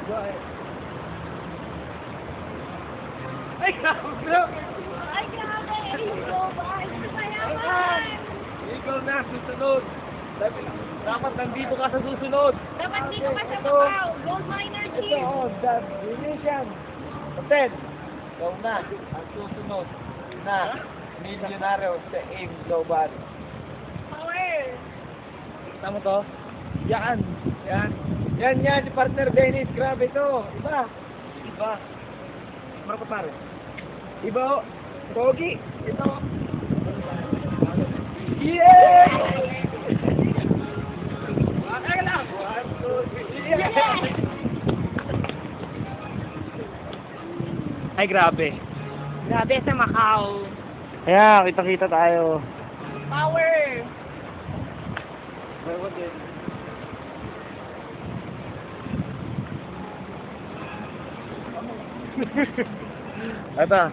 Ay, grabe! Ay, grabe! Ikaw ba? Mayaman! Ikaw na, susunod! Dapat nandito ka sa susunod! Dapat dito ka sa Macau! Gold miner chief! the Venetian! Hotel! Ikaw na, ang susunod na milyonaryo sa AIM Global. Power! Kita mo to? Yan! Yan! Yan, si partner Dennis. Grabe to. Iba. Iba. Marco pare. Iba o. Pogi. Ito. Yeah! Teka lang. 1, 2, 3. Yeah! Ay, grabe. Grabe sa Macau! Kaya, kita-kita tayo. Power! Ata.